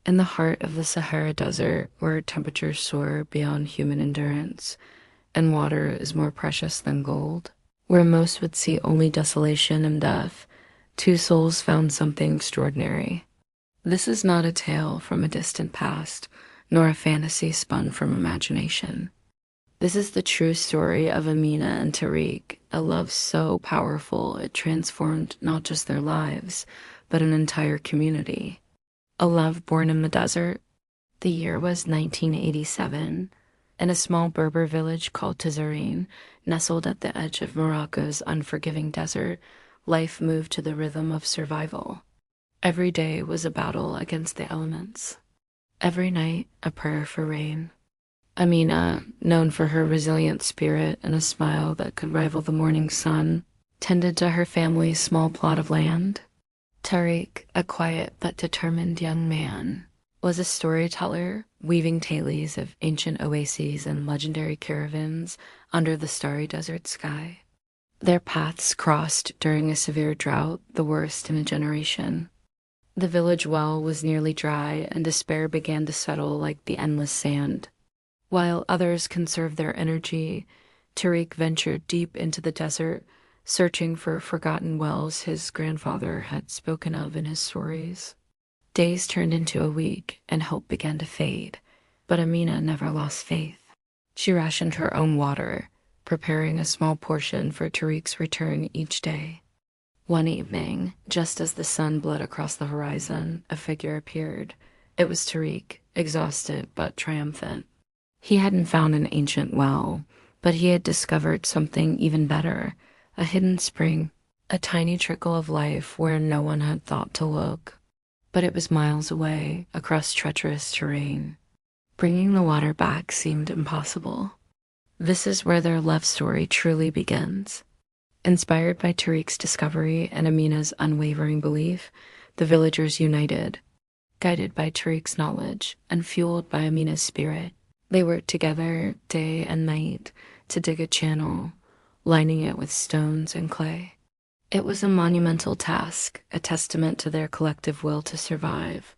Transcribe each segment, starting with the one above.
In the heart of the Sahara Desert, where temperatures soar beyond human endurance, and water is more precious than gold, where most would see only desolation and death, two souls found something extraordinary. This is not a tale from a distant past, nor a fantasy spun from imagination. This is the true story of Amina and Tariq, a love so powerful it transformed not just their lives, but an entire community. A love born in the desert. The year was 1987. In a small Berber village called Tazareen, nestled at the edge of Morocco's unforgiving desert, life moved to the rhythm of survival. Every day was a battle against the elements. Every night, a prayer for rain. Amina, known for her resilient spirit and a smile that could rival the morning sun, tended to her family's small plot of land. Tariq, a quiet but determined young man, was a storyteller, weaving tales of ancient oases and legendary caravans under the starry desert sky. Their paths crossed during a severe drought, the worst in a generation. The village well was nearly dry, and despair began to settle like the endless sand. While others conserved their energy, Tariq ventured deep into the desert, searching for forgotten wells his grandfather had spoken of in his stories. Days turned into a week, and hope began to fade, but Amina never lost faith. She rationed her own water, preparing a small portion for Tariq's return each day. One evening, just as the sun bled across the horizon, a figure appeared. It was Tariq, exhausted but triumphant. He hadn't found an ancient well, but he had discovered something even better, a hidden spring, a tiny trickle of life where no one had thought to look. But it was miles away, across treacherous terrain. Bringing the water back seemed impossible. This is where their love story truly begins. Inspired by Tariq's discovery and Amina's unwavering belief, the villagers united. Guided by Tariq's knowledge and fueled by Amina's spirit, they worked together day and night to dig a channel, lining it with stones and clay. It was a monumental task, a testament to their collective will to survive.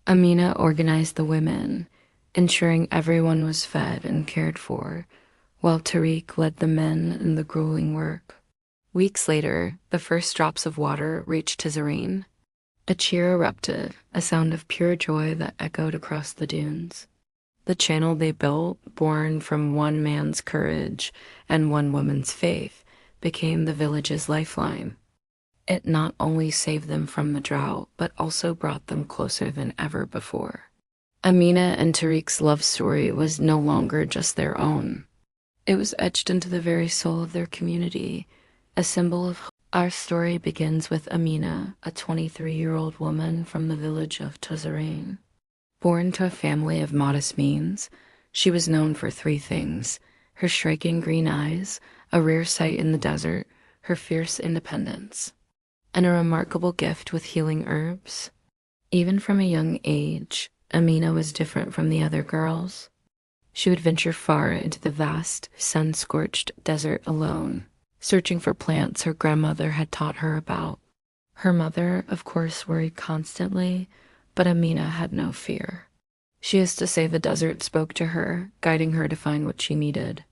Amina organized the women, ensuring everyone was fed and cared for, while Tariq led the men in the grueling work. Weeks later, the first drops of water reached Tazareen. A cheer erupted, a sound of pure joy that echoed across the dunes. The channel they built, born from one man's courage and one woman's faith, became the village's lifeline. It not only saved them from the drought, but also brought them closer than ever before. Amina and Tariq's love story was no longer just their own. It was etched into the very soul of their community, a symbol of hope. Our story begins with Amina, a 23-year-old woman from the village of Tazareen. Born to a family of modest means, she was known for three things: her striking green eyes, a rare sight in the desert, her fierce independence, and a remarkable gift with healing herbs. Even from a young age, Amina was different from the other girls. She would venture far into the vast, sun-scorched desert alone, searching for plants her grandmother had taught her about. Her mother, of course, worried constantly, but Amina had no fear. She used to say the desert spoke to her, guiding her to find what she needed.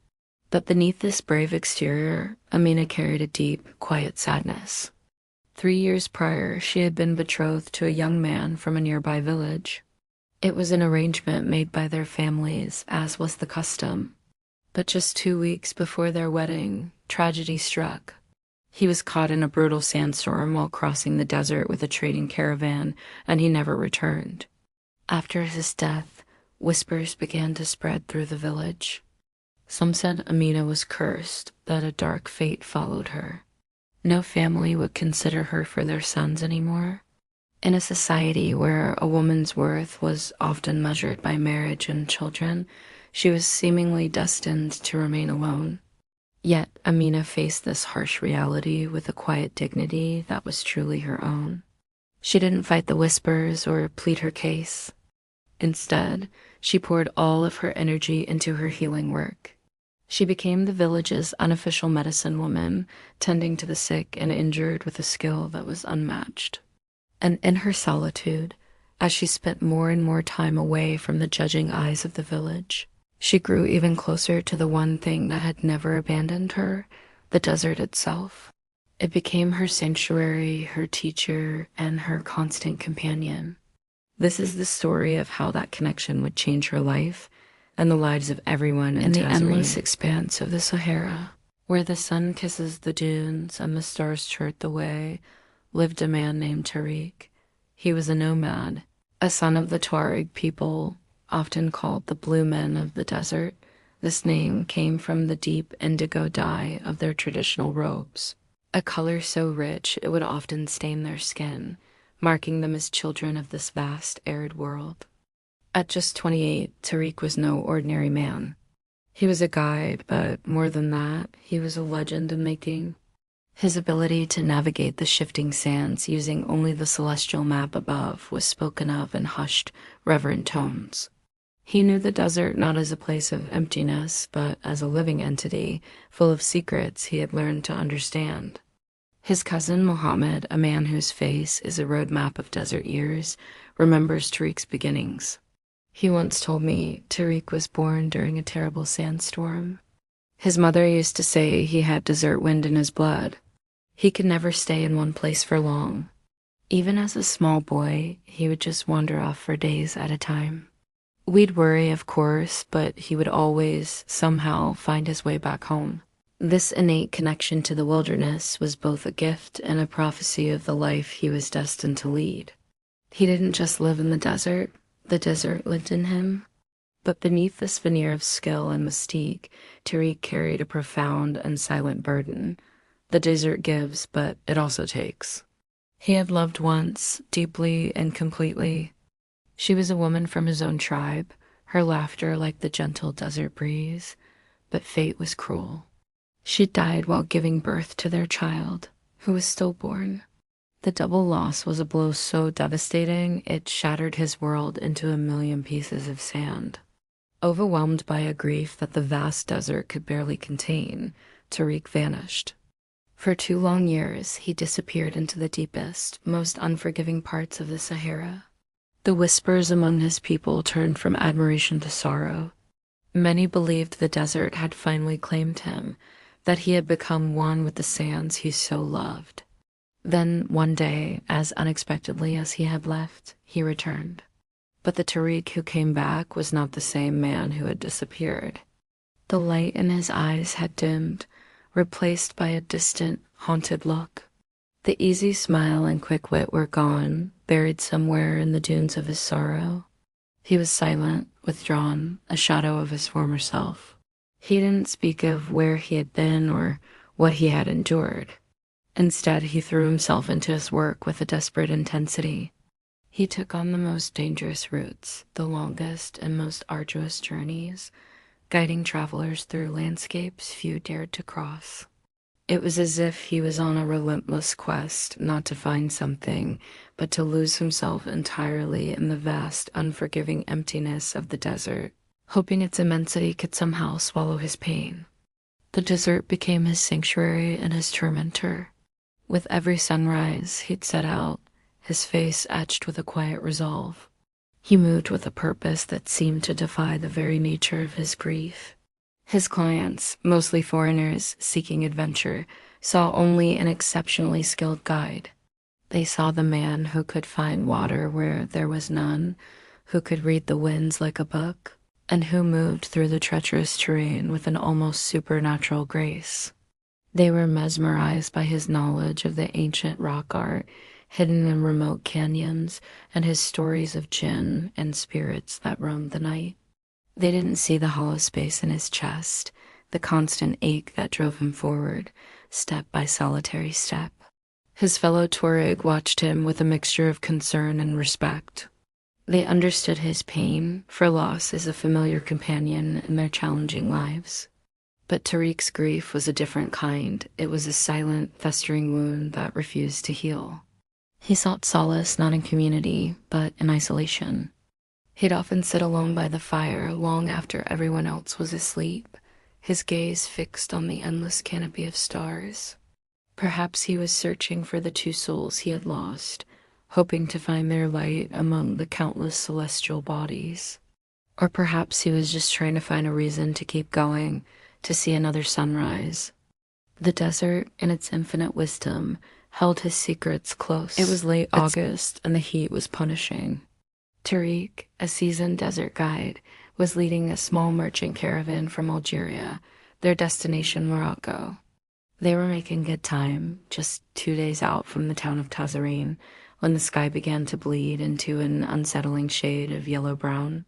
But beneath this brave exterior, Amina carried a deep, quiet sadness. 3 years prior, she had been betrothed to a young man from a nearby village. It was an arrangement made by their families, as was the custom. But just 2 weeks before their wedding, tragedy struck. He was caught in a brutal sandstorm while crossing the desert with a trading caravan, and he never returned. After his death, whispers began to spread through the village. Some said Amina was cursed, that a dark fate followed her. No family would consider her for their sons anymore. In a society where a woman's worth was often measured by marriage and children, she was seemingly destined to remain alone. Yet Amina faced this harsh reality with a quiet dignity that was truly her own. She didn't fight the whispers or plead her case. Instead, she poured all of her energy into her healing work. She became the village's unofficial medicine woman, tending to the sick and injured with a skill that was unmatched. And in her solitude, As she spent more and more time away from the judging eyes of the village, she grew even closer to the one thing that had never abandoned her, the desert itself. It became her sanctuary, her teacher, and her constant companion. This is the story of how that connection would change her life and the lives of everyone in the endless expanse of the Sahara. Where the sun kisses the dunes and the stars chart the way, lived a man named Tariq. He was a nomad, a son of the Tuareg people, often called the Blue Men of the Desert. This name came from the deep indigo dye of their traditional robes, a color so rich it would often stain their skin, marking them as children of this vast, arid world. At just 28, Tariq was no ordinary man. He was a guide, but more than that, he was a legend in making. His ability to navigate the shifting sands using only the celestial map above was spoken of in hushed, reverent tones. He knew the desert not as a place of emptiness, but as a living entity, full of secrets he had learned to understand. His cousin Mohammed, a man whose face is a roadmap of desert years, remembers Tariq's beginnings. He once told me Tariq was born during a terrible sandstorm. His mother used to say he had desert wind in his blood. He could never stay in one place for long. Even as a small boy, he would just wander off for days at a time. We'd worry, of course, but he would always, somehow, find his way back home. This innate connection to the wilderness was both a gift and a prophecy of the life he was destined to lead. He didn't just live in the desert lived in him. But beneath this veneer of skill and mystique, Tariq carried a profound and silent burden. The desert gives, but it also takes. He had loved once, deeply and completely. She was a woman from his own tribe, her laughter like the gentle desert breeze, but fate was cruel. She died while giving birth to their child, who was stillborn. The double loss was a blow so devastating it shattered his world into a million pieces of sand. Overwhelmed by a grief that the vast desert could barely contain, Tariq vanished. For 2 long years, he disappeared into the deepest, most unforgiving parts of the Sahara. The whispers among his people turned from admiration to sorrow. Many believed the desert had finally claimed him, that he had become one with the sands he so loved. Then, one day, as unexpectedly as he had left, he returned. But the Tariq who came back was not the same man who had disappeared. The light in his eyes had dimmed, replaced by a distant, haunted look. The easy smile and quick wit were gone, buried somewhere in the dunes of his sorrow. He was silent, withdrawn, a shadow of his former self. He didn't speak of where he had been or what he had endured. Instead, he threw himself into his work with a desperate intensity. He took on the most dangerous routes, the longest and most arduous journeys, guiding travelers through landscapes few dared to cross. It was as if he was on a relentless quest, not to find something, but to lose himself entirely in the vast, unforgiving emptiness of the desert, hoping its immensity could somehow swallow his pain. The desert became his sanctuary and his tormentor. With every sunrise, he'd set out, his face etched with a quiet resolve. He moved with a purpose that seemed to defy the very nature of his grief. His clients, mostly foreigners seeking adventure, saw only an exceptionally skilled guide. They saw the man who could find water where there was none, who could read the winds like a book, and who moved through the treacherous terrain with an almost supernatural grace. They were mesmerized by his knowledge of the ancient rock art hidden in remote canyons and his stories of jinn and spirits that roamed the night. They didn't see the hollow space in his chest, the constant ache that drove him forward, step by solitary step. His fellow Tuareg watched him with a mixture of concern and respect. They understood his pain, for loss is a familiar companion in their challenging lives. But Tariq's grief was a different kind. It was a silent, festering wound that refused to heal. He sought solace not in community, but in isolation. He'd often sit alone by the fire long after everyone else was asleep, his gaze fixed on the endless canopy of stars. Perhaps he was searching for the 2 souls he had lost, hoping to find their light among the countless celestial bodies. Or perhaps he was just trying to find a reason to keep going, to see another sunrise. The desert, in its infinite wisdom, held his secrets close. It was late August, and the heat was punishing. Tariq, a seasoned desert guide, was leading a small merchant caravan from Algeria, their destination Morocco. They were making good time, just 2 days out from the town of Tazarine, when the sky began to bleed into an unsettling shade of yellow-brown.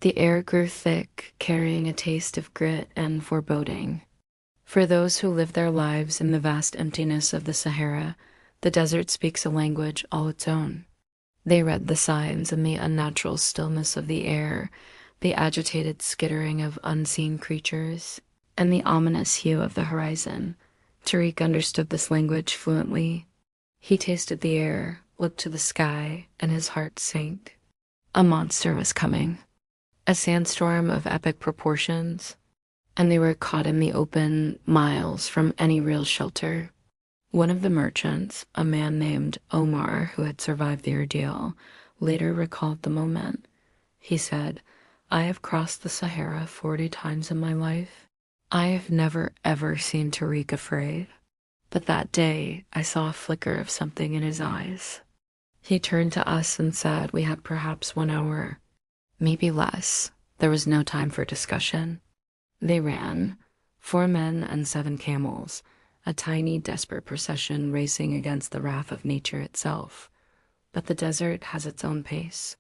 The air grew thick, carrying a taste of grit and foreboding. For those who live their lives in the vast emptiness of the Sahara, the desert speaks a language all its own. They read the signs in the unnatural stillness of the air, the agitated skittering of unseen creatures, and the ominous hue of the horizon. Tariq understood this language fluently. He tasted the air, looked to the sky, and his heart sank. A monster was coming. A sandstorm of epic proportions, and they were caught in the open, miles from any real shelter. One of the merchants, a man named Omar who had survived the ordeal, later recalled the moment. He said, "I have crossed the Sahara 40 times in my life. I have never ever seen Tariq afraid. But that day I saw a flicker of something in his eyes." He turned to us and said we had perhaps 1 hour, maybe less. There was no time for discussion. They ran, 4 men and 7 camels, a tiny, desperate procession racing against the wrath of nature itself. But the desert has its own pace.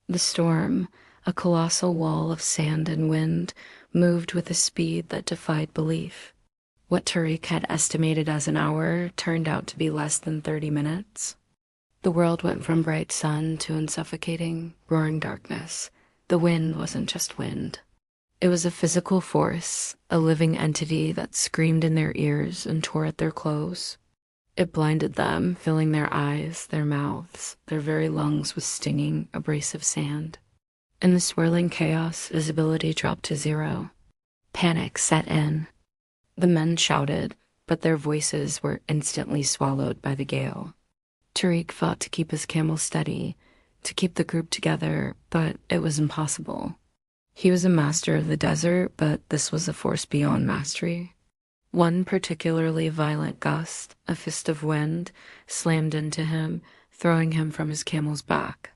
The storm, a colossal wall of sand and wind, moved with a speed that defied belief. What Tariq had estimated as an hour turned out to be less than 30 minutes. The world went from bright sun to suffocating, roaring darkness. The wind wasn't just wind. It was a physical force, a living entity that screamed in their ears and tore at their clothes. It blinded them, filling their eyes, their mouths, their very lungs with stinging, abrasive sand. In the swirling chaos, visibility dropped to 0. Panic set in. The men shouted, but their voices were instantly swallowed by the gale. Tariq fought to keep his camel steady, to keep the group together, but it was impossible. He was a master of the desert, but this was a force beyond mastery. One particularly violent gust, a fist of wind, slammed into him, throwing him from his camel's back.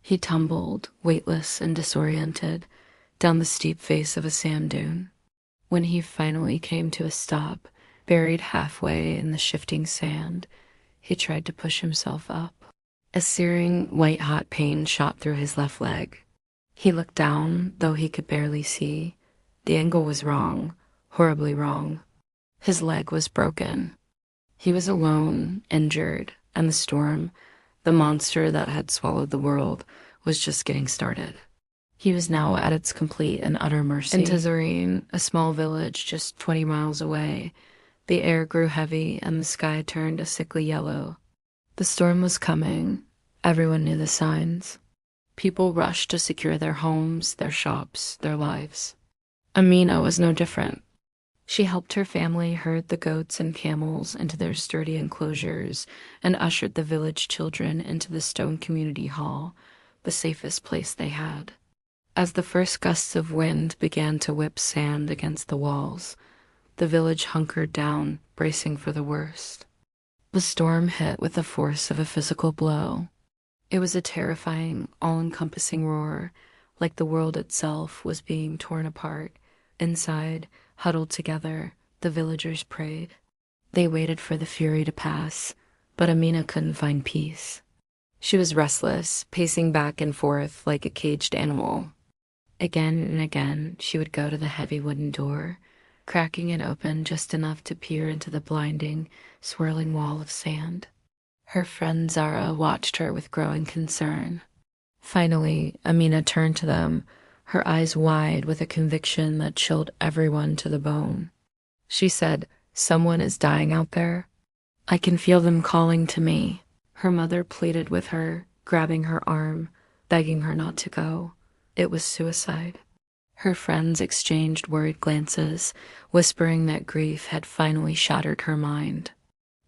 He tumbled, weightless and disoriented, down the steep face of a sand dune. When he finally came to a stop, buried halfway in the shifting sand, he tried to push himself up. A searing, white-hot pain shot through his left leg. He looked down, though he could barely see. The angle was wrong, horribly wrong. His leg was broken. He was alone, injured, and the storm, the monster that had swallowed the world, was just getting started. He was now at its complete and utter mercy. In Tazarine, a small village just 20 miles away, the air grew heavy and the sky turned a sickly yellow. The storm was coming. Everyone knew the signs. People rushed to secure their homes, their shops, their lives. Amina was no different. She helped her family herd the goats and camels into their sturdy enclosures and ushered the village children into the stone community hall, the safest place they had. As the first gusts of wind began to whip sand against the walls, the village hunkered down, bracing for the worst. The storm hit with the force of a physical blow. It was a terrifying, all-encompassing roar, like the world itself was being torn apart. Inside, huddled together, the villagers prayed. They waited for the fury to pass, but Amina couldn't find peace. She was restless, pacing back and forth like a caged animal. Again and again, she would go to the heavy wooden door, cracking it open just enough to peer into the blinding, swirling wall of sand. Her friend Zara watched her with growing concern. Finally, Amina turned to them, her eyes wide with a conviction that chilled everyone to the bone. She said, "Someone is dying out there. I can feel them calling to me." Her mother pleaded with her, grabbing her arm, begging her not to go. It was suicide. Her friends exchanged worried glances, whispering that grief had finally shattered her mind.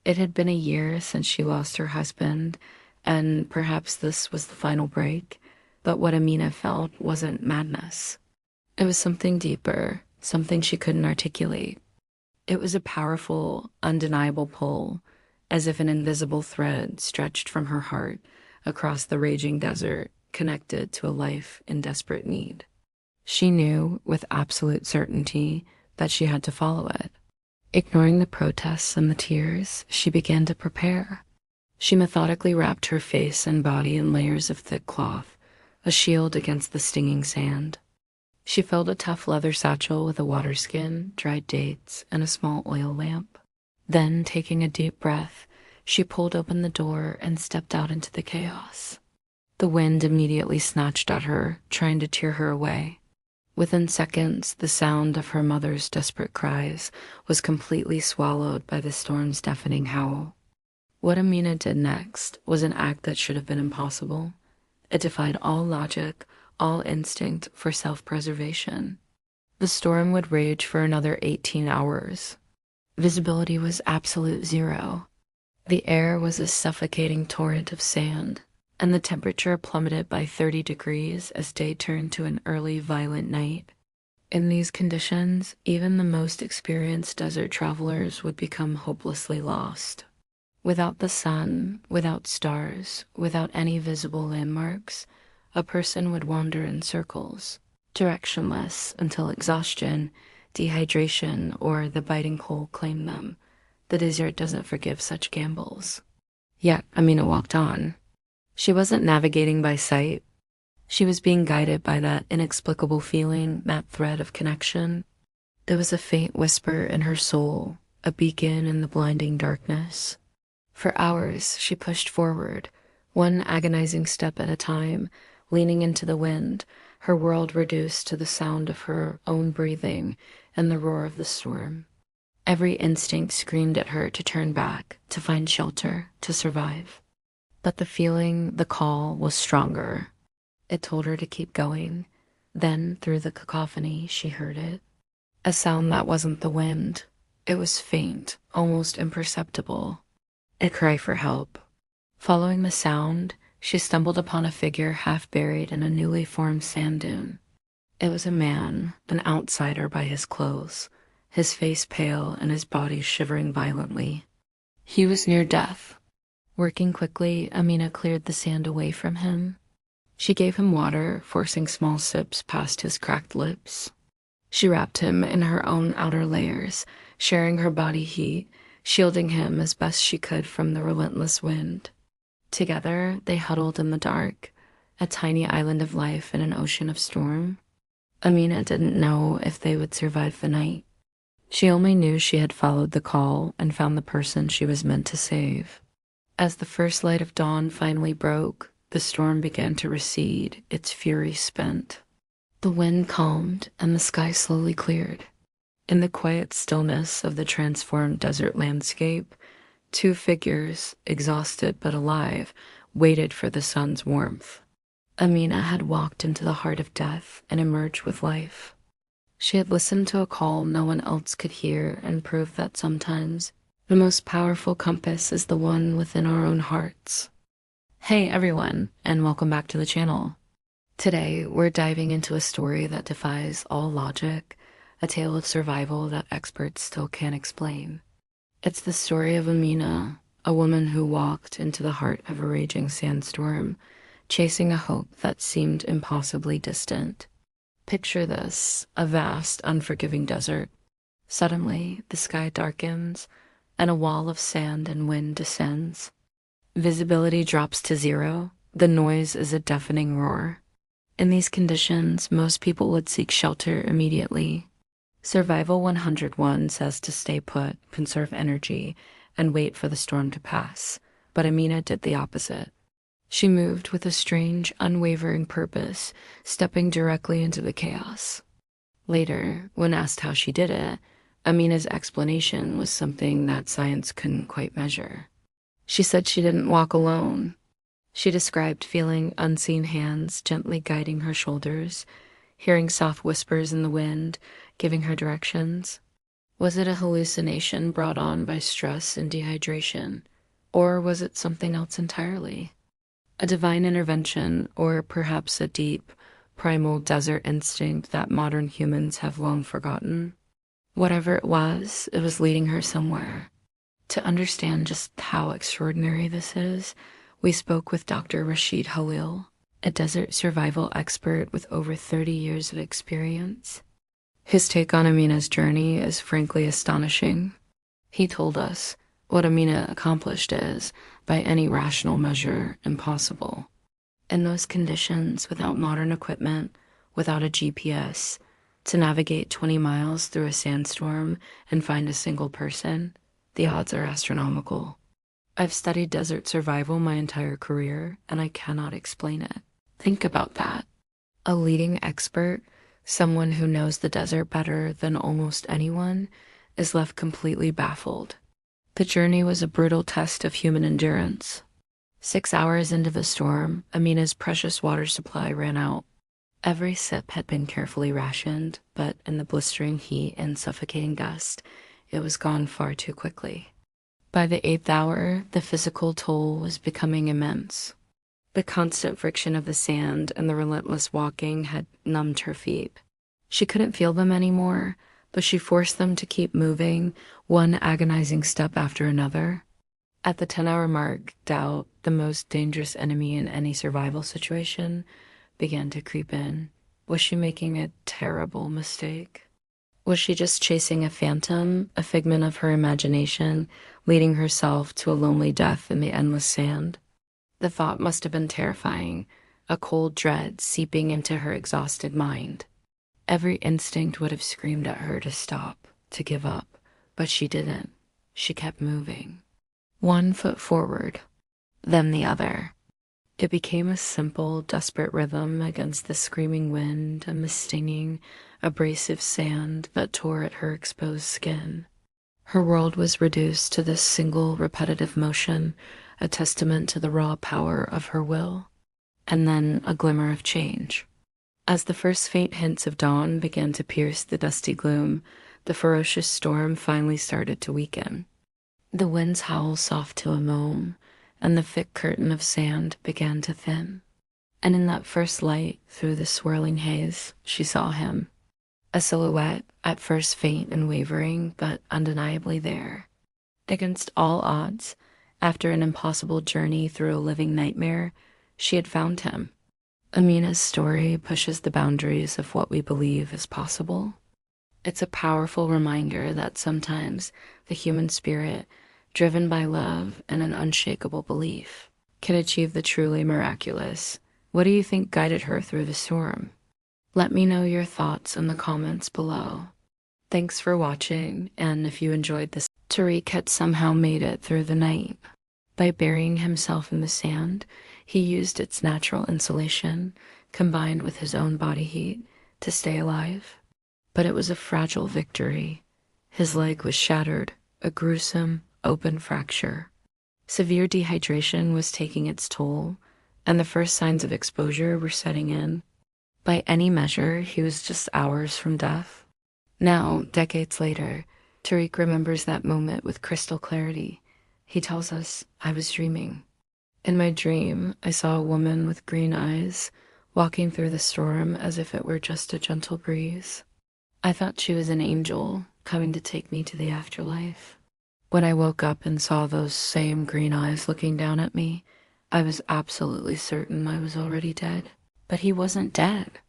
It had been a year since she lost her husband, And perhaps this was the final break, but what Amina felt wasn't madness. It was something deeper, something she couldn't articulate. It was a powerful, undeniable pull, as if an invisible thread stretched from her heart across the raging desert, connected to a life in desperate need. She knew with absolute certainty that she had to follow it. Ignoring the protests and the tears, she began to prepare. She methodically wrapped her face and body in layers of thick cloth, a shield against the stinging sand. She filled a tough leather satchel with a water skin, dried dates, and a small oil lamp. Then, taking a deep breath, she pulled open the door and stepped out into the chaos. The wind immediately snatched at her, trying to tear her away. Within seconds, the sound of her mother's desperate cries was completely swallowed by the storm's deafening howl. What Amina did next was an act that should have been impossible. It defied all logic, all instinct for self-preservation. The storm would rage for another 18 hours. Visibility was absolute zero. The air was a suffocating torrent of sand, and the temperature plummeted by 30 degrees as day turned to an early, violent night. In these conditions, even the most experienced desert travelers would become hopelessly lost. Without the sun, without stars, without any visible landmarks, a person would wander in circles, directionless until exhaustion, dehydration, or the biting cold claim them. The desert doesn't forgive such gambles. Yet Amina walked on. She wasn't navigating by sight. She was being guided by that inexplicable feeling, that thread of connection. There was a faint whisper in her soul, a beacon in the blinding darkness. For hours, she pushed forward, one agonizing step at a time, leaning into the wind, her world reduced to the sound of her own breathing and the roar of the storm. Every instinct screamed at her to turn back, to find shelter, to survive. But the feeling, the call, was stronger. It told her to keep going. Then, through the cacophony, she heard it. A sound that wasn't the wind. It was faint, almost imperceptible. A cry for help. Following the sound, she stumbled upon a figure half buried in a newly formed sand dune. It was a man, an outsider by his clothes, his face pale and his body shivering violently. He was near death. Working quickly, Amina cleared the sand away from him. She gave him water, forcing small sips past his cracked lips. She wrapped him in her own outer layers, sharing her body heat, shielding him as best she could from the relentless wind. Together, they huddled in the dark, a tiny island of life in an ocean of storm. Amina didn't know if they would survive the night. She only knew she had followed the call and found the person she was meant to save. As the first light of dawn finally broke, the storm began to recede, its fury spent. The wind calmed and the sky slowly cleared. In the quiet stillness of the transformed desert landscape, two figures, exhausted but alive, waited for the sun's warmth. Amina had walked into the heart of death and emerged with life. She had listened to a call no one else could hear and proved that sometimes the most powerful compass is the one within our own hearts. Hey everyone, and welcome back to the channel. Today, we're diving into a story that defies all logic, a tale of survival that experts still can't explain. It's the story of Amina, a woman who walked into the heart of a raging sandstorm, chasing a hope that seemed impossibly distant. Picture this, a vast, unforgiving desert. Suddenly, the sky darkens, and a wall of sand and wind descends. Visibility drops to zero. The noise is a deafening roar. In these conditions, most people would seek shelter immediately. Survival 101 says to stay put, conserve energy, and wait for the storm to pass. But Amina did the opposite. She moved with a strange, unwavering purpose, stepping directly into the chaos. Later, when asked how she did it, Amina's explanation was something that science couldn't quite measure. She said she didn't walk alone. She described feeling unseen hands gently guiding her shoulders, hearing soft whispers in the wind, giving her directions. Was it a hallucination brought on by stress and dehydration, or was it something else entirely? A divine intervention, or perhaps a deep, primal desert instinct that modern humans have long forgotten. Whatever it was leading her somewhere. To understand just how extraordinary this is, we spoke with Dr. Rashid Halil, a desert survival expert with over 30 years of experience. His take on Amina's journey is frankly astonishing. He told us what Amina accomplished is, by any rational measure, impossible. In those conditions, without modern equipment, without a GPS, to navigate 20 miles through a sandstorm and find a single person, the odds are astronomical. I've studied desert survival my entire career, and I cannot explain it. Think about that. A leading expert, someone who knows the desert better than almost anyone, is left completely baffled. The journey was a brutal test of human endurance. 6 hours into the storm, Amina's precious water supply ran out. Every sip had been carefully rationed, but in the blistering heat and suffocating dust, it was gone far too quickly. By the 8th hour, the physical toll was becoming immense. The constant friction of the sand and the relentless walking had numbed her feet. She couldn't feel them anymore, but she forced them to keep moving, one agonizing step after another. At the 10-hour mark, doubt, the most dangerous enemy in any survival situation, began to creep in. Was she making a terrible mistake? Was she just chasing a phantom, a figment of her imagination, leading herself to a lonely death in the endless sand? The thought must have been terrifying, a cold dread seeping into her exhausted mind. Every instinct would have screamed at her to stop, to give up, but she didn't. She kept moving. One foot forward, then the other. It became a simple, desperate rhythm against the screaming wind and the stinging, abrasive sand that tore at her exposed skin. Her world was reduced to this single, repetitive motion, a testament to the raw power of her will. And then a glimmer of change. As the first faint hints of dawn began to pierce the dusty gloom, the ferocious storm finally started to weaken. The wind's howl soft to a moan, and the thick curtain of sand began to thin. And in that first light, through the swirling haze, she saw him. A silhouette, at first faint and wavering, but undeniably there. Against all odds, after an impossible journey through a living nightmare, she had found him. Amina's story pushes the boundaries of what we believe is possible. It's a powerful reminder that sometimes the human spirit, driven by love and an unshakable belief, can achieve the truly miraculous. What do you think guided her through the storm? Let me know your thoughts in the comments below. Thanks for watching, and if you enjoyed this, Tariq had somehow made it through the night. By burying himself in the sand, he used its natural insulation, combined with his own body heat, to stay alive. But it was a fragile victory. His leg was shattered, a gruesome, open fracture. Severe dehydration was taking its toll, and the first signs of exposure were setting in. By any measure, he was just hours from death. Now, decades later, Tariq remembers that moment with crystal clarity. He tells us, "I was dreaming. In my dream, I saw a woman with green eyes walking through the storm as if it were just a gentle breeze. I thought she was an angel coming to take me to the afterlife. When I woke up and saw those same green eyes looking down at me, I was absolutely certain I was already dead. But he wasn't dead.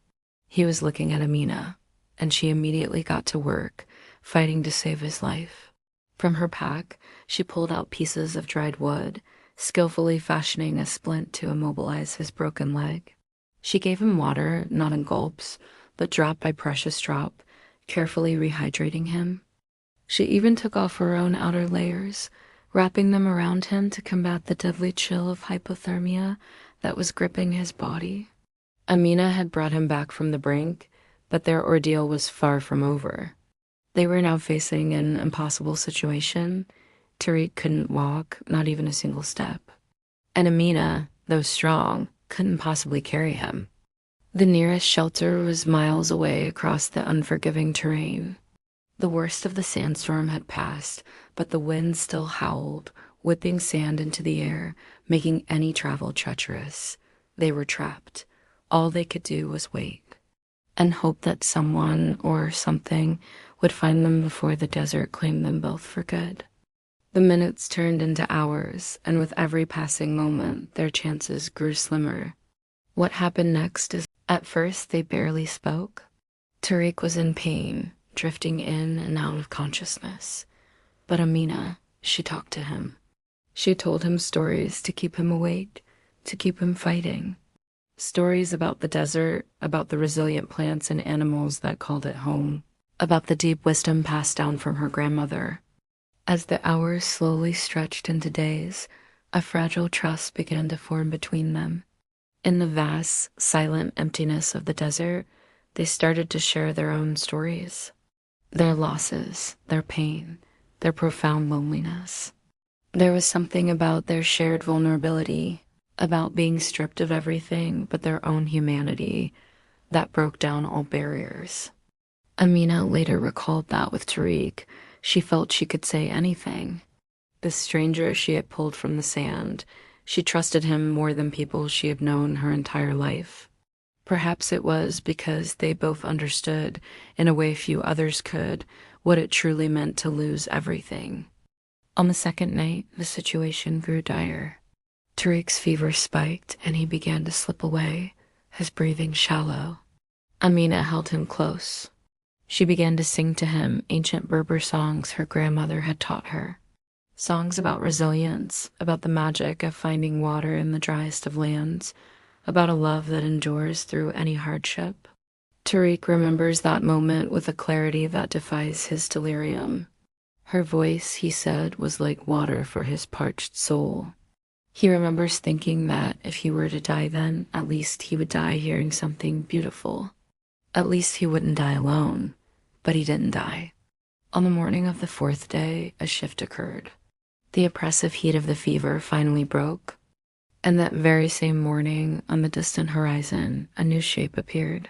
He was looking at Amina, and she immediately got to work, fighting to save his life. From her pack, she pulled out pieces of dried wood, skillfully fashioning a splint to immobilize his broken leg. She gave him water, not in gulps, but drop by precious drop, carefully rehydrating him. She even took off her own outer layers, wrapping them around him to combat the deadly chill of hypothermia that was gripping his body. Amina had brought him back from the brink, but their ordeal was far from over. They were now facing an impossible situation. Tariq couldn't walk, not even a single step. And Amina, though strong, couldn't possibly carry him. The nearest shelter was miles away across the unforgiving terrain. The worst of the sandstorm had passed, but the wind still howled, whipping sand into the air, making any travel treacherous. They were trapped. All they could do was wait and hope that someone or something would find them before the desert claimed them both for good. The minutes turned into hours, and with every passing moment, their chances grew slimmer. What happened next is, at first, they barely spoke. Tariq was in pain, drifting in and out of consciousness. But Amina, she talked to him. She told him stories to keep him awake, to keep him fighting. Stories about the desert, about the resilient plants and animals that called it home, about the deep wisdom passed down from her grandmother. As the hours slowly stretched into days, a fragile trust began to form between them. In the vast, silent emptiness of the desert, they started to share their own stories. Their losses, their pain, their profound loneliness. There was something about their shared vulnerability, about being stripped of everything but their own humanity, that broke down all barriers. Amina later recalled that with Tariq, she felt she could say anything. This stranger she had pulled from the sand, she trusted him more than people she had known her entire life. Perhaps it was because they both understood, in a way few others could, what it truly meant to lose everything. On the second night, the situation grew dire. Tariq's fever spiked and he began to slip away, his breathing shallow. Amina held him close. She began to sing to him ancient Berber songs her grandmother had taught her. Songs about resilience, about the magic of finding water in the driest of lands, about a love that endures through any hardship. Tariq remembers that moment with a clarity that defies his delirium. Her voice, he said, was like water for his parched soul. He remembers thinking that if he were to die then, at least he would die hearing something beautiful. At least he wouldn't die alone. But he didn't die. On the morning of the fourth day, a shift occurred. The oppressive heat of the fever finally broke. And that very same morning, on the distant horizon, a new shape appeared.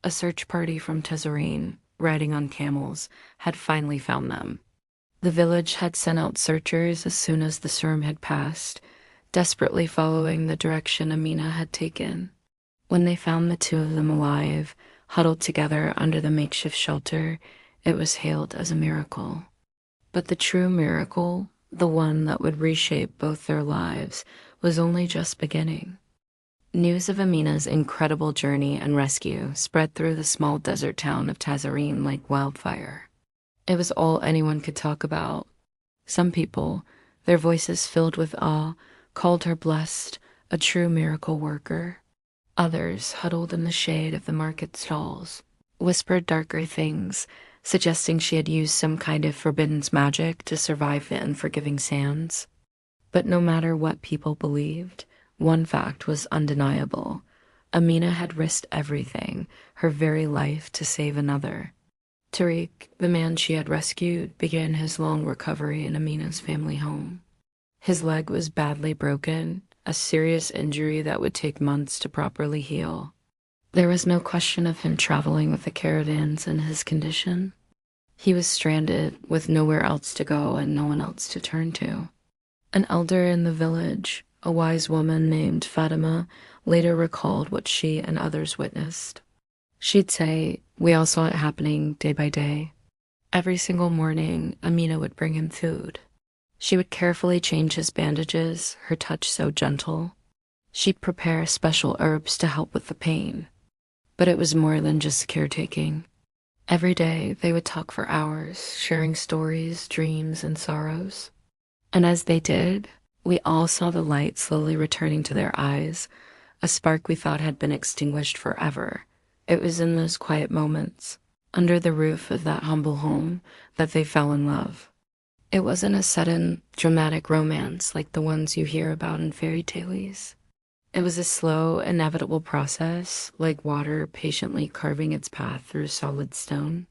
A search party from Tazareen, riding on camels, had finally found them. The village had sent out searchers as soon as the storm had passed, desperately following the direction Amina had taken. When they found the two of them alive, huddled together under the makeshift shelter, it was hailed as a miracle. But the true miracle, the one that would reshape both their lives, was only just beginning. News of Amina's incredible journey and rescue spread through the small desert town of Tazareen like wildfire. It was all anyone could talk about. Some people, their voices filled with awe, called her blessed, a true miracle worker. Others, huddled in the shade of the market stalls, whispered darker things, suggesting she had used some kind of forbidden magic to survive the unforgiving sands. But no matter what people believed, one fact was undeniable. Amina had risked everything, her very life, to save another. Tariq, the man she had rescued, began his long recovery in Amina's family home. His leg was badly broken, a serious injury that would take months to properly heal. There was no question of him traveling with the caravans in his condition. He was stranded with nowhere else to go and no one else to turn to. An elder in the village, a wise woman named Fatima, later recalled what she and others witnessed. She'd say, "We all saw it happening day by day. Every single morning, Amina would bring him food. She would carefully change his bandages, her touch so gentle. She'd prepare special herbs to help with the pain. But it was more than just caretaking. Every day, they would talk for hours, sharing stories, dreams, and sorrows. And as they did, we all saw the light slowly returning to their eyes, a spark we thought had been extinguished forever. It was in those quiet moments, under the roof of that humble home, that they fell in love. It wasn't a sudden, dramatic romance like the ones you hear about in fairy tales. It was a slow, inevitable process, like water patiently carving its path through solid stone.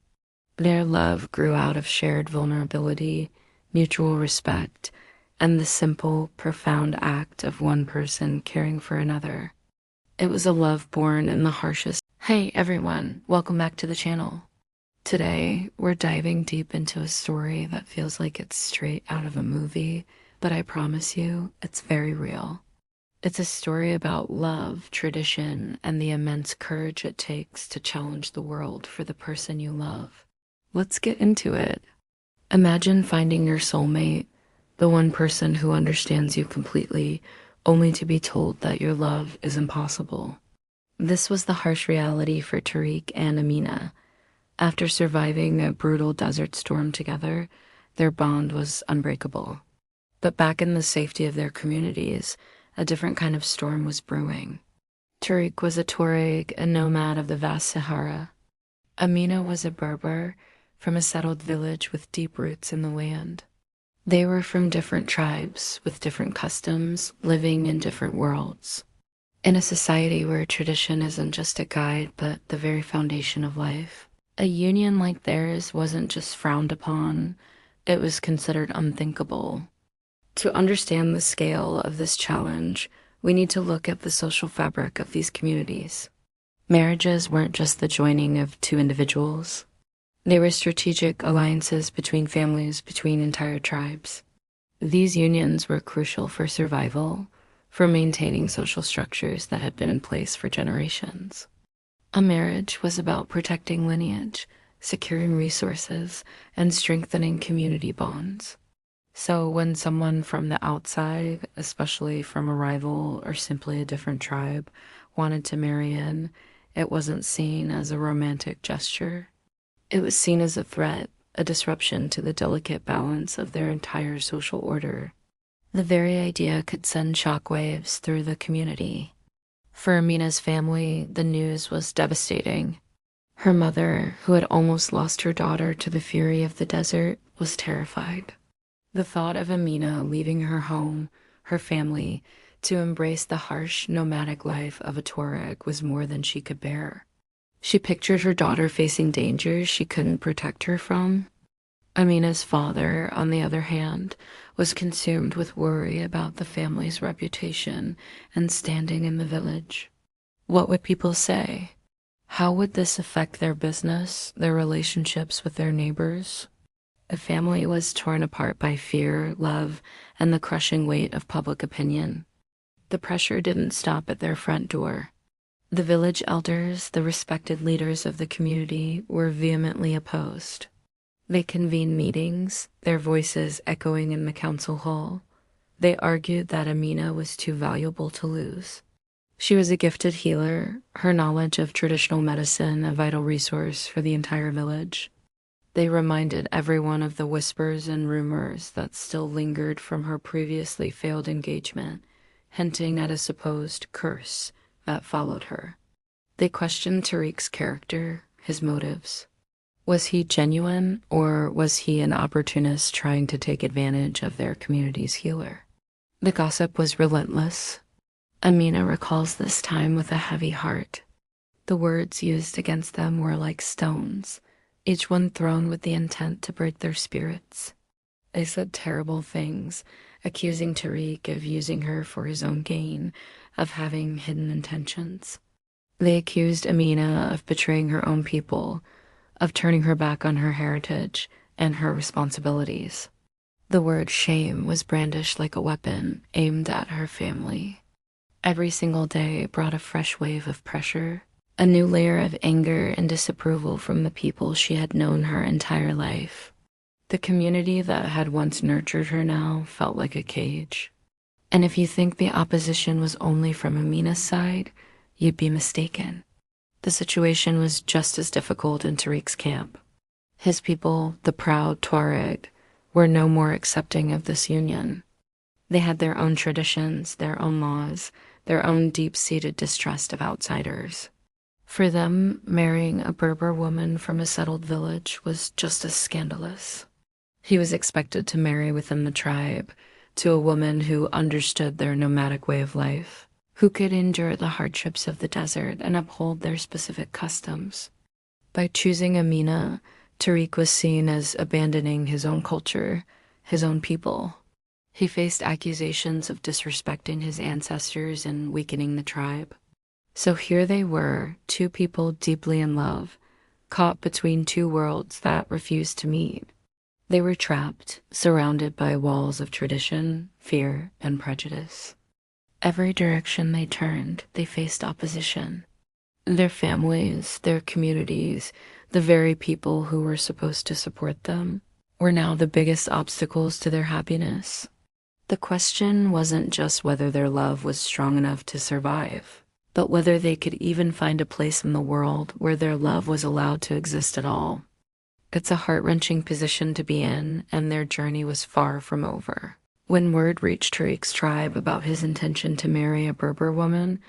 Their love grew out of shared vulnerability, mutual respect, and the simple, profound act of one person caring for another. It was a love born in the harshest. Hey everyone, welcome back to the channel. Today, we're diving deep into a story that feels like it's straight out of a movie, but I promise you, it's very real. It's a story about love, tradition, and the immense courage it takes to challenge the world for the person you love. Let's get into it. Imagine finding your soulmate, the one person who understands you completely, only to be told that your love is impossible. This was the harsh reality for Tariq and Amina. After surviving a brutal desert storm together, their bond was unbreakable. But back in the safety of their communities, a different kind of storm was brewing. Tariq was a Tuareg, a nomad of the vast Sahara. Amina was a Berber from a settled village with deep roots in the land. They were from different tribes with different customs, living in different worlds. In a society where tradition isn't just a guide, but the very foundation of life, a union like theirs wasn't just frowned upon, it was considered unthinkable. To understand the scale of this challenge, we need to look at the social fabric of these communities. Marriages weren't just the joining of two individuals. They were strategic alliances between families, between entire tribes. These unions were crucial for survival, for maintaining social structures that had been in place for generations. A marriage was about protecting lineage, securing resources, and strengthening community bonds. So when someone from the outside, especially from a rival or simply a different tribe, wanted to marry in, it wasn't seen as a romantic gesture. It was seen as a threat, a disruption to the delicate balance of their entire social order. The very idea could send shockwaves through the community. For Amina's family, the news was devastating. Her mother, who had almost lost her daughter to the fury of the desert, was terrified. The thought of Amina leaving her home, her family, to embrace the harsh, nomadic life of a Tuareg was more than she could bear. She pictured her daughter facing dangers she couldn't protect her from. Amina's father, on the other hand, was consumed with worry about the family's reputation and standing in the village. What would people say? How would this affect their business, their relationships with their neighbors? A family was torn apart by fear, love, and the crushing weight of public opinion. The pressure didn't stop at their front door. The village elders, the respected leaders of the community, were vehemently opposed. They convened meetings, their voices echoing in the council hall. They argued that Amina was too valuable to lose. She was a gifted healer, her knowledge of traditional medicine a vital resource for the entire village. They reminded everyone of the whispers and rumors that still lingered from her previously failed engagement, hinting at a supposed curse that followed her. They questioned Tariq's character, his motives. Was he genuine, or was he an opportunist trying to take advantage of their community's healer? The gossip was relentless. Amina recalls this time with a heavy heart. The words used against them were like stones, each one thrown with the intent to break their spirits. They said terrible things, accusing Tariq of using her for his own gain, of having hidden intentions. They accused Amina of betraying her own people, of turning her back on her heritage and her responsibilities. The word shame was brandished like a weapon aimed at her family. Every single day brought a fresh wave of pressure, a new layer of anger and disapproval from the people she had known her entire life. The community that had once nurtured her now felt like a cage. And if you think the opposition was only from Amina's side, you'd be mistaken. The situation was just as difficult in Tariq's camp. His people, the proud Tuareg, were no more accepting of this union. They had their own traditions, their own laws, their own deep-seated distrust of outsiders. For them, marrying a Berber woman from a settled village was just as scandalous. He was expected to marry within the tribe, to a woman who understood their nomadic way of life, who could endure the hardships of the desert and uphold their specific customs. By choosing Amina, Tariq was seen as abandoning his own culture, his own people. He faced accusations of disrespecting his ancestors and weakening the tribe. So here they were, two people deeply in love, caught between two worlds that refused to meet. They were trapped, surrounded by walls of tradition, fear, and prejudice. Every direction they turned, they faced opposition. Their families, their communities, the very people who were supposed to support them, were now the biggest obstacles to their happiness. The question wasn't just whether their love was strong enough to survive, but whether they could even find a place in the world where their love was allowed to exist at all. It's a heart-wrenching position to be in, and their journey was far from over. When word reached Tariq's tribe about his intention to marry a Berber woman,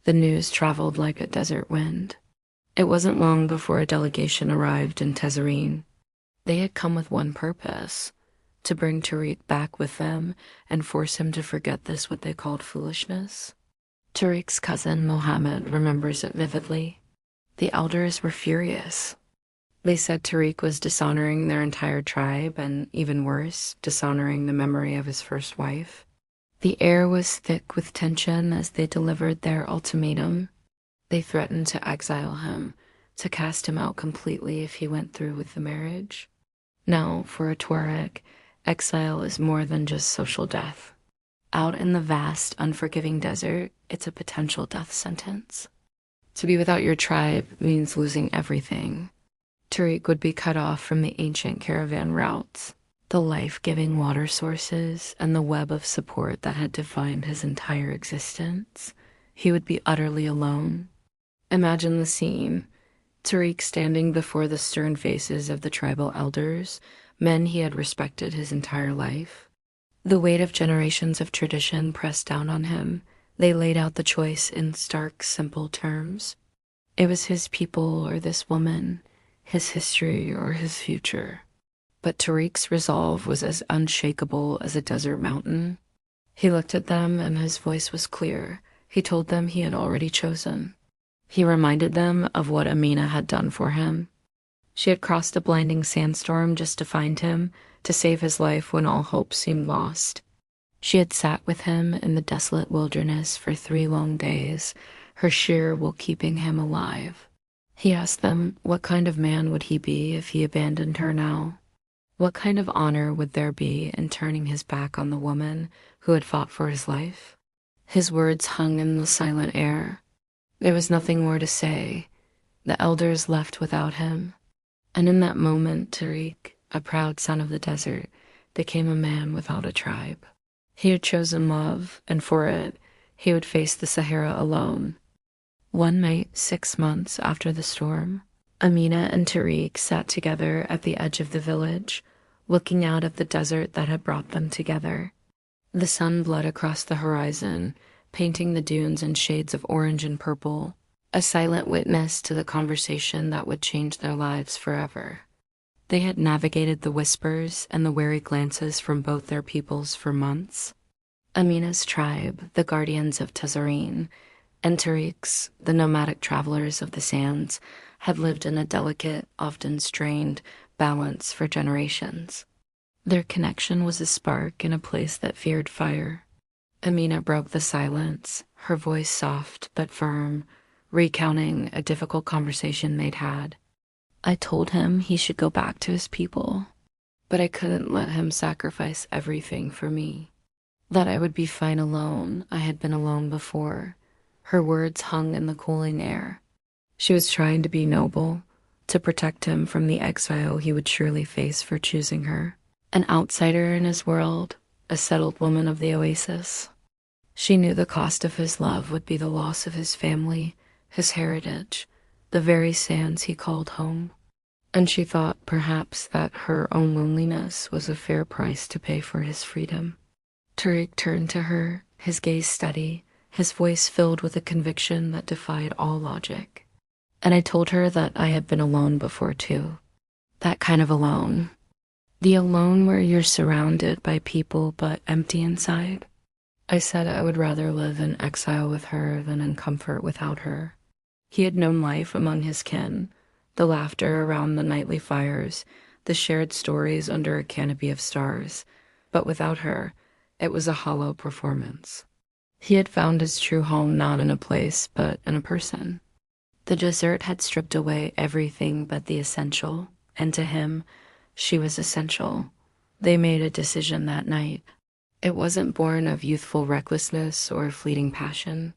the news traveled like a desert wind. It wasn't long before a delegation arrived in Tazareen. They had come with one purpose: to bring Tariq back with them and force him to forget this what they called foolishness. Tariq's cousin Mohammed remembers it vividly. The elders were furious. They said Tariq was dishonoring their entire tribe and, even worse, dishonoring the memory of his first wife. The air was thick with tension as they delivered their ultimatum. They threatened to exile him, to cast him out completely if he went through with the marriage. Now, for a Tuareg, exile is more than just social death. Out in the vast, unforgiving desert, it's a potential death sentence. To be without your tribe means losing everything. Tariq would be cut off from the ancient caravan routes, the life-giving water sources, and the web of support that had defined his entire existence. He would be utterly alone. Imagine the scene: Tariq standing before the stern faces of the tribal elders, men he had respected his entire life. The weight of generations of tradition pressed down on him. They laid out the choice in stark, simple terms. It was his people or this woman, his history or his future. But Tariq's resolve was as unshakable as a desert mountain. He looked at them and his voice was clear. He told them he had already chosen. He reminded them of what Amina had done for him. She had crossed a blinding sandstorm just to find him, to save his life when all hope seemed lost. She had sat with him in the desolate wilderness for 3 long days, her sheer will keeping him alive. He asked them, what kind of man would he be if he abandoned her now? What kind of honor would there be in turning his back on the woman who had fought for his life? His words hung in the silent air. There was nothing more to say. The elders left without him. And in that moment, Tariq, a proud son of the desert, became a man without a tribe. He had chosen love, and for it, he would face the Sahara alone. One night, 6 months after the storm, Amina and Tariq sat together at the edge of the village, looking out at the desert that had brought them together. The sun bled across the horizon, painting the dunes in shades of orange and purple, a silent witness to the conversation that would change their lives forever. They had navigated the whispers and the wary glances from both their peoples for months. Amina's tribe, the guardians of Tazareen, and Tariq's, the nomadic travelers of the sands, had lived in a delicate, often strained, balance for generations. Their connection was a spark in a place that feared fire. Amina broke the silence, her voice soft but firm, recounting a difficult conversation they'd had. I told him he should go back to his people, but I couldn't let him sacrifice everything for me. That I would be fine alone. I had been alone before. Her words hung in the cooling air. She was trying to be noble, to protect him from the exile he would surely face for choosing her. An outsider in his world, a settled woman of the oasis. She knew the cost of his love would be the loss of his family, his heritage, the very sands he called home. And she thought perhaps that her own loneliness was a fair price to pay for his freedom. Tariq turned to her, his gaze steady, his voice filled with a conviction that defied all logic. And I told her that I had been alone before too. That kind of alone. The alone where you're surrounded by people but empty inside. I said I would rather live in exile with her than in comfort without her. He had known life among his kin, the laughter around the nightly fires, the shared stories under a canopy of stars. But without her, it was a hollow performance. He had found his true home not in a place, but in a person. The desert had stripped away everything but the essential, and to him, She was essential. They made a decision that night. It wasn't born of youthful recklessness or fleeting passion.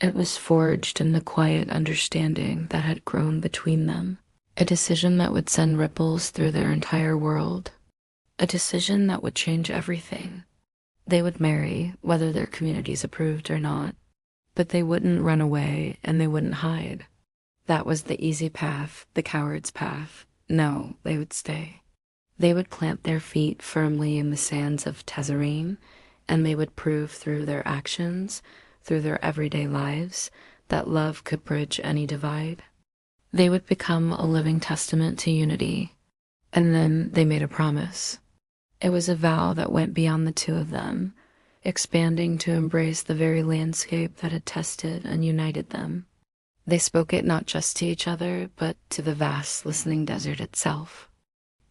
It was forged in the quiet understanding that had grown between them. A decision that would send ripples through their entire world. A decision that would change everything. They would marry, whether their communities approved or not. But they wouldn't run away and they wouldn't hide. That was the easy path, the coward's path. No, they would stay. They would plant their feet firmly in the sands of Tezarene, and they would prove through their actions, through their everyday lives, that love could bridge any divide. They would become a living testament to unity. And then they made a promise. It was a vow that went beyond the two of them, expanding to embrace the very landscape that had tested and united them. They spoke it not just to each other, but to the vast listening desert itself.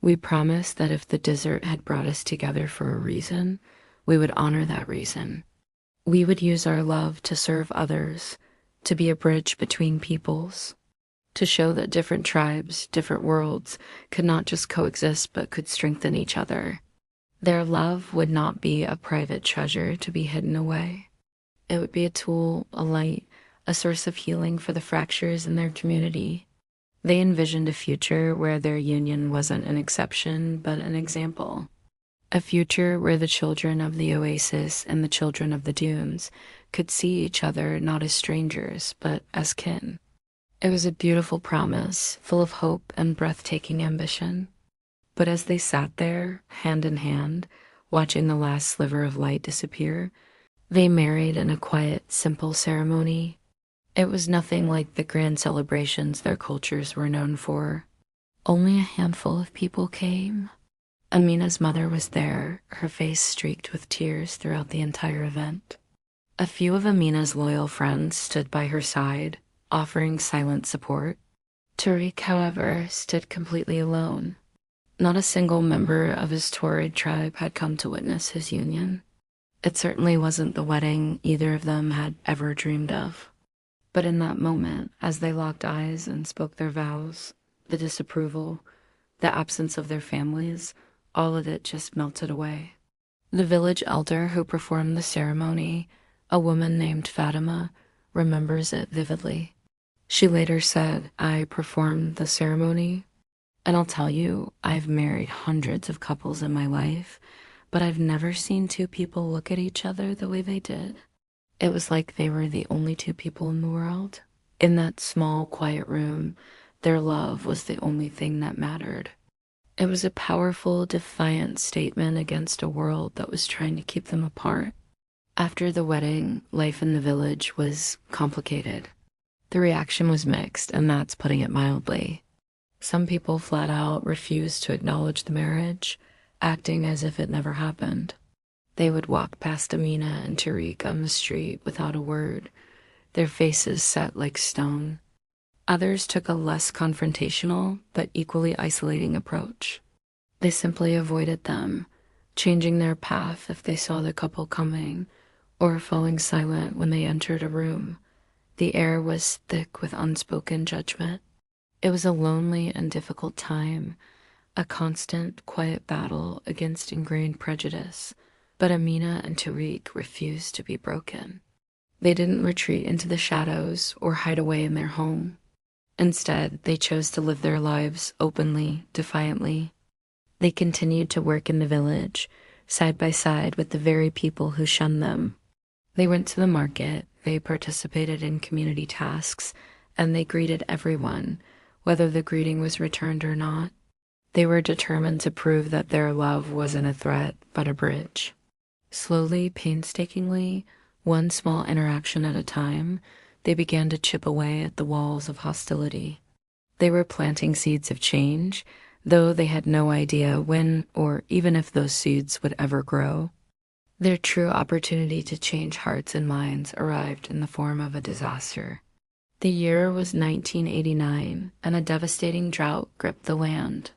We promised that if the desert had brought us together for a reason, we would honor that reason. We would use our love to serve others, to be a bridge between peoples, to show that different tribes, different worlds could not just coexist but could strengthen each other. Their love would not be a private treasure to be hidden away. It would be a tool, a light, a source of healing for the fractures in their community. They envisioned a future where their union wasn't an exception, but an example. A future where the children of the oasis and the children of the dunes could see each other not as strangers, but as kin. It was a beautiful promise, full of hope and breathtaking ambition. But as they sat there, hand in hand, watching the last sliver of light disappear, they married in a quiet, simple ceremony. It was nothing like the grand celebrations their cultures were known for. Only a handful of people came. Amina's mother was there, her face streaked with tears throughout the entire event. A few of Amina's loyal friends stood by her side, offering silent support. Tariq, however, stood completely alone. Not a single member of his Tuareg tribe had come to witness his union. It certainly wasn't the wedding either of them had ever dreamed of. But in that moment, as they locked eyes and spoke their vows, the disapproval, the absence of their families, all of it just melted away. The village elder who performed the ceremony, a woman named Fatima, remembers it vividly. She later said, "I performed the ceremony, and I'll tell you, I've married hundreds of couples in my life, but I've never seen two people look at each other the way they did. It was like they were the only two people in the world. In that small, quiet room, their love was the only thing that mattered." It was a powerful, defiant statement against a world that was trying to keep them apart. After the wedding, life in the village was complicated. The reaction was mixed, and that's putting it mildly. Some people flat out refused to acknowledge the marriage, acting as if it never happened. They would walk past Amina and Tariq on the street without a word, their faces set like stone. Others took a less confrontational but equally isolating approach. They simply avoided them, changing their path if they saw the couple coming, or falling silent when they entered a room. The air was thick with unspoken judgment. It was a lonely and difficult time, a constant, quiet battle against ingrained prejudice, but Amina and Tariq refused to be broken. They didn't retreat into the shadows or hide away in their home. Instead, they chose to live their lives openly, defiantly. They continued to work in the village, side by side with the very people who shunned them. They went to the market, they participated in community tasks, and they greeted everyone, whether the greeting was returned or not. They were determined to prove that their love wasn't a threat, but a bridge. Slowly, painstakingly, one small interaction at a time, they began to chip away at the walls of hostility. They were planting seeds of change, though they had no idea when or even if those seeds would ever grow. Their true opportunity to change hearts and minds arrived in the form of a disaster. The year was 1989, and a devastating drought gripped the land.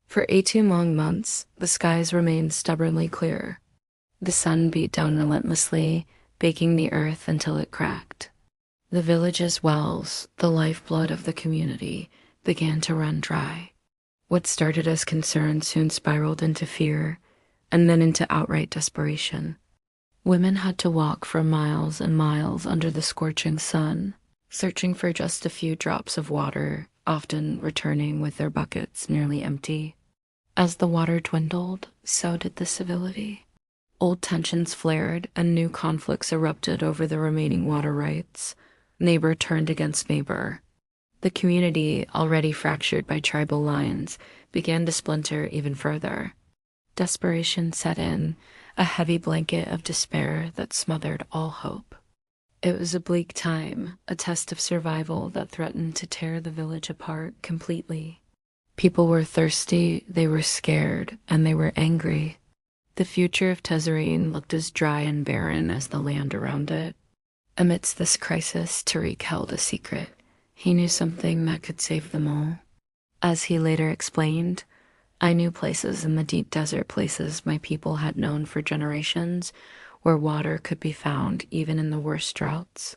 For 18 long months, the skies remained stubbornly clear. The sun beat down relentlessly, baking the earth until it cracked. The village's wells, the lifeblood of the community, began to run dry. What started as concern soon spiraled into fear, and then into outright desperation. Women had to walk for miles and miles under the scorching sun, searching for just a few drops of water, often returning with their buckets nearly empty. As the water dwindled, so did the civility. Old tensions flared and new conflicts erupted over the remaining water rights. Neighbor turned against neighbor. The community, already fractured by tribal lines, began to splinter even further. Desperation set in, a heavy blanket of despair that smothered all hope. It was a bleak time, a test of survival that threatened to tear the village apart completely. People were thirsty, they were scared, and they were angry. The future of Tezerine looked as dry and barren as the land around it. Amidst this crisis, Tariq held a secret. He knew something that could save them all. As he later explained, I knew places in the deep desert, places my people had known for generations, where water could be found even in the worst droughts.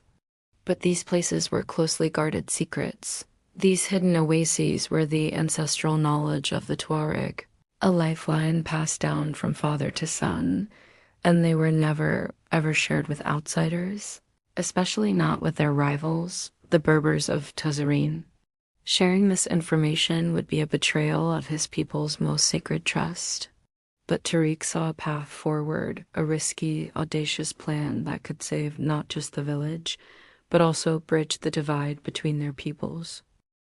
But these places were closely guarded secrets. These hidden oases were the ancestral knowledge of the Tuareg, a lifeline passed down from father to son, and they were never, ever shared with outsiders, especially not with their rivals, the Berbers of Tezerine. Sharing this information would be a betrayal of his people's most sacred trust. But Tariq saw a path forward, a risky, audacious plan that could save not just the village, but also bridge the divide between their peoples.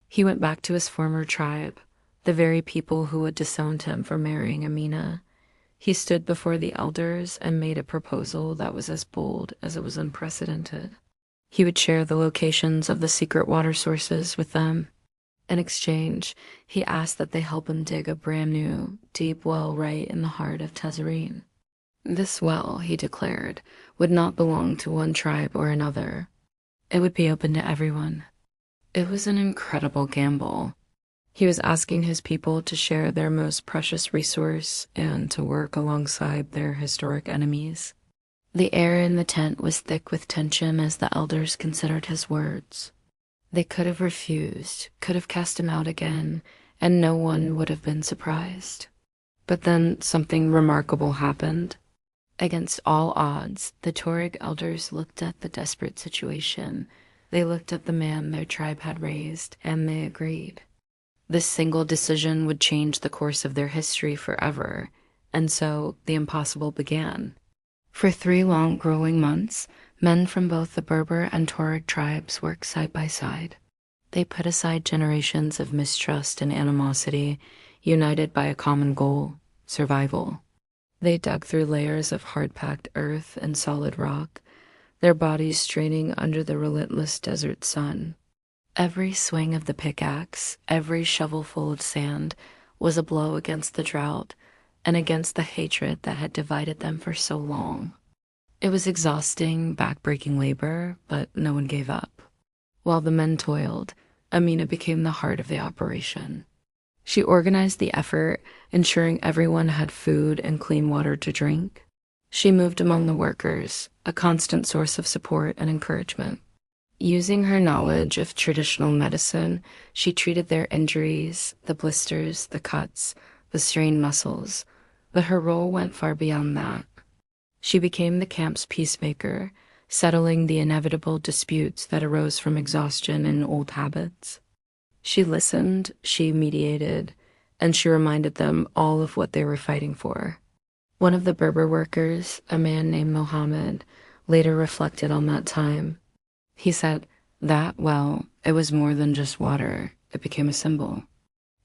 He went back to his former tribe, the very people who had disowned him for marrying Amina. He stood before the elders and made a proposal that was as bold as it was unprecedented. He would share the locations of the secret water sources with them. In exchange, he asked that they help him dig a brand new, deep well right in the heart of Tezerine. This well, he declared, would not belong to one tribe or another. It would be open to everyone. It was an incredible gamble. He was asking his people to share their most precious resource and to work alongside their historic enemies. The air in the tent was thick with tension as the elders considered his words. They could have refused, could have cast him out again, and no one would have been surprised. But then something remarkable happened. Against all odds, the Tuareg elders looked at the desperate situation. They looked at the man their tribe had raised, and they agreed. This single decision would change the course of their history forever, and so the impossible began. For 3 long growing months, men from both the Berber and Tuareg tribes worked side by side. They put aside generations of mistrust and animosity, united by a common goal: survival. They dug through layers of hard-packed earth and solid rock, their bodies straining under the relentless desert sun. Every swing of the pickaxe, every shovelful of sand, was a blow against the drought and against the hatred that had divided them for so long. It was exhausting, back-breaking labor, but no one gave up. While the men toiled, Amina became the heart of the operation. She organized the effort, ensuring everyone had food and clean water to drink. She moved among the workers, a constant source of support and encouragement. Using her knowledge of traditional medicine, she treated their injuries, the blisters, the cuts, the strained muscles, but her role went far beyond that. She became the camp's peacemaker, settling the inevitable disputes that arose from exhaustion and old habits. She listened, she mediated, and she reminded them all of what they were fighting for. One of the Berber workers, a man named Mohammed, later reflected on that time. He said, "That well, it was more than just water. It became a symbol.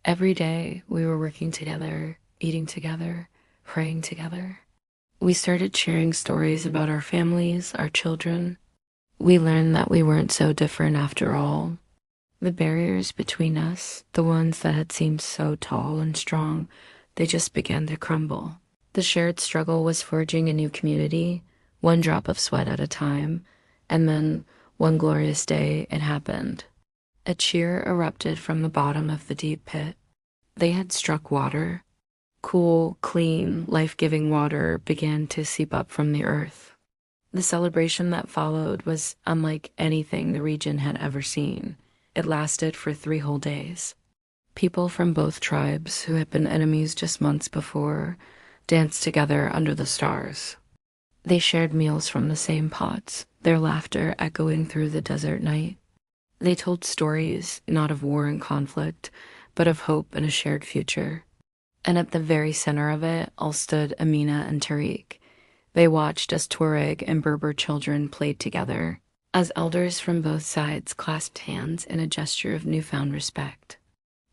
Every day we were working together, eating together, praying together. We started sharing stories about our families, our children. We learned that we weren't so different after all. The barriers between us, the ones that had seemed so tall and strong, they just began to crumble. The shared struggle was forging a new community, one drop of sweat at a time, and then, one glorious day, it happened. A cheer erupted from the bottom of the deep pit. They had struck water. Cool, clean, life-giving water began to seep up from the earth. The celebration that followed was unlike anything the region had ever seen. It lasted for 3 whole days. People from both tribes who had been enemies just months before danced together under the stars. They shared meals from the same pots, their laughter echoing through the desert night. They told stories not of war and conflict, but of hope and a shared future. And at the very center of it all stood Amina and Tariq. They watched as Tuareg and Berber children played together, as elders from both sides clasped hands in a gesture of newfound respect.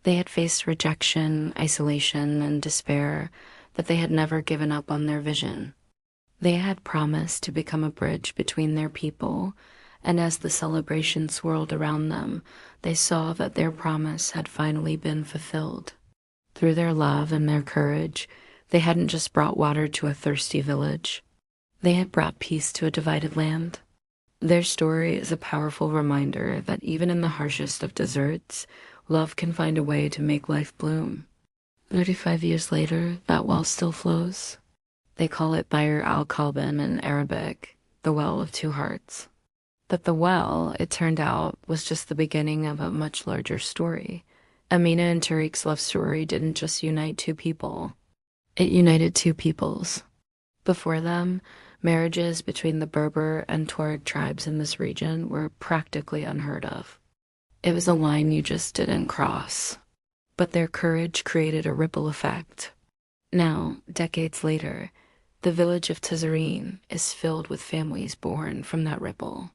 They had faced rejection, isolation, and despair, but they had never given up on their vision. They had promised to become a bridge between their people, and as the celebration swirled around them, they saw that their promise had finally been fulfilled. Through their love and their courage, they hadn't just brought water to a thirsty village. They had brought peace to a divided land. Their story is a powerful reminder that even in the harshest of deserts, love can find a way to make life bloom. 35 years later, that well still flows. They call it Bahr al-Kalban in Arabic, the Well of Two Hearts. But the well, it turned out, was just the beginning of a much larger story. Amina and Tariq's love story didn't just unite two people. It united two peoples. Before them, marriages between the Berber and Tuareg tribes in this region were practically unheard of. It was a line you just didn't cross. But their courage created a ripple effect. Now, decades later, the village of Tazareen is filled with families born from that ripple.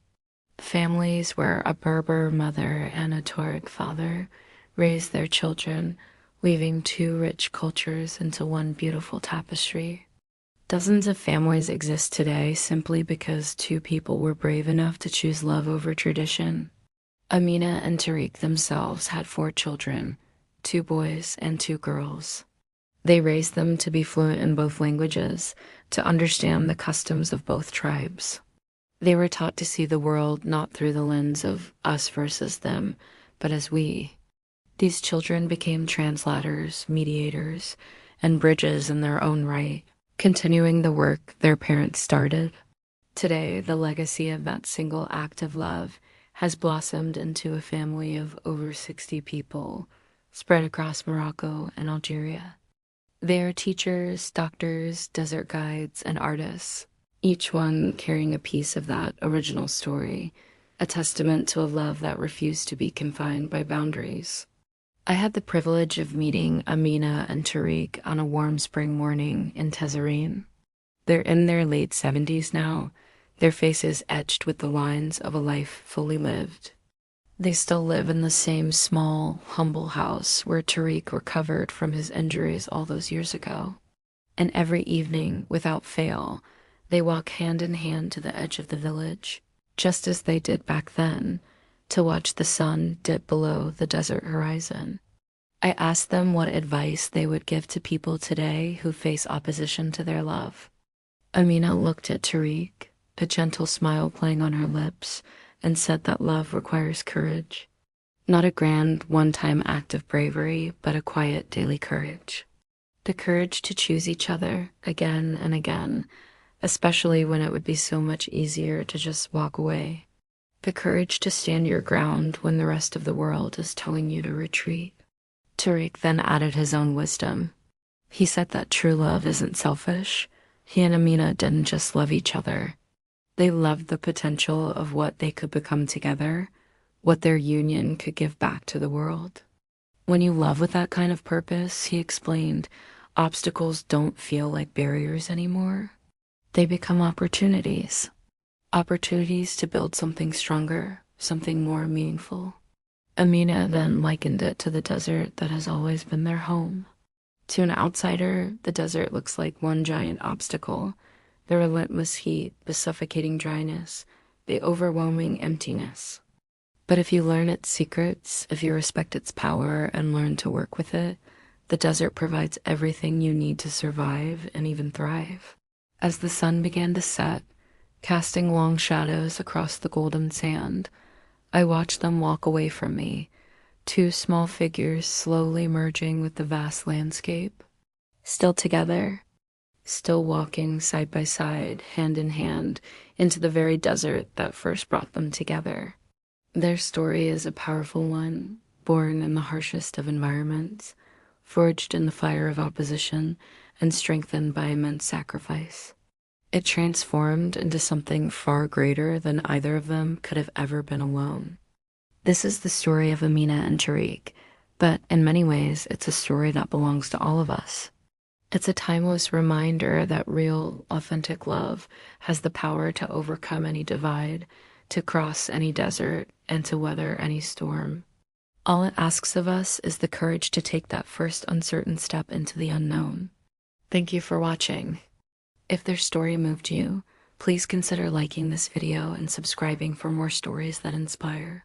Families where a Berber mother and a Tuareg father raise their children, weaving two rich cultures into one beautiful tapestry. Dozens of families exist today simply because two people were brave enough to choose love over tradition. Amina and Tariq themselves had 4 children, 2 boys and 2 girls. They raised them to be fluent in both languages, to understand the customs of both tribes. They were taught to see the world not through the lens of us versus them, but as we. These children became translators, mediators, and bridges in their own right, continuing the work their parents started. Today, the legacy of that single act of love has blossomed into a family of over 60 people, spread across Morocco and Algeria. They are teachers, doctors, desert guides, and artists, each one carrying a piece of that original story, a testament to a love that refused to be confined by boundaries. I had the privilege of meeting Amina and Tariq on a warm spring morning in Tazareen. They're in their late 70s now, their faces etched with the lines of a life fully lived. They still live in the same small, humble house where Tariq recovered from his injuries all those years ago. And every evening, without fail, they walk hand in hand to the edge of the village, just as they did back then, to watch the sun dip below the desert horizon. I asked them what advice they would give to people today who face opposition to their love. Amina looked at Tariq, a gentle smile playing on her lips, and said that love requires courage. Not a grand, one-time act of bravery, but a quiet daily courage. The courage to choose each other again and again, especially when it would be so much easier to just walk away. The courage to stand your ground when the rest of the world is telling you to retreat. Tariq then added his own wisdom. He said that true love isn't selfish. He and Amina didn't just love each other. They loved the potential of what they could become together, what their union could give back to the world. When you love with that kind of purpose, he explained, obstacles don't feel like barriers anymore. They become opportunities. Opportunities to build something stronger, something more meaningful. Amina then likened it to the desert that has always been their home. To an outsider, the desert looks like one giant obstacle. The relentless heat, the suffocating dryness, the overwhelming emptiness. But if you learn its secrets, if you respect its power and learn to work with it, the desert provides everything you need to survive and even thrive. As the sun began to set, casting long shadows across the golden sand, I watched them walk away from me, 2 small figures slowly merging with the vast landscape. Still together, still walking side by side, hand in hand, into the very desert that first brought them together. Their story is a powerful one, born in the harshest of environments, forged in the fire of opposition, and strengthened by immense sacrifice. It transformed into something far greater than either of them could have ever been alone. This is the story of Amina and Tariq, but in many ways, it's a story that belongs to all of us. It's a timeless reminder that real, authentic love has the power to overcome any divide, to cross any desert, and to weather any storm. All it asks of us is the courage to take that first uncertain step into the unknown. Thank you for watching. If their story moved you, please consider liking this video and subscribing for more stories that inspire.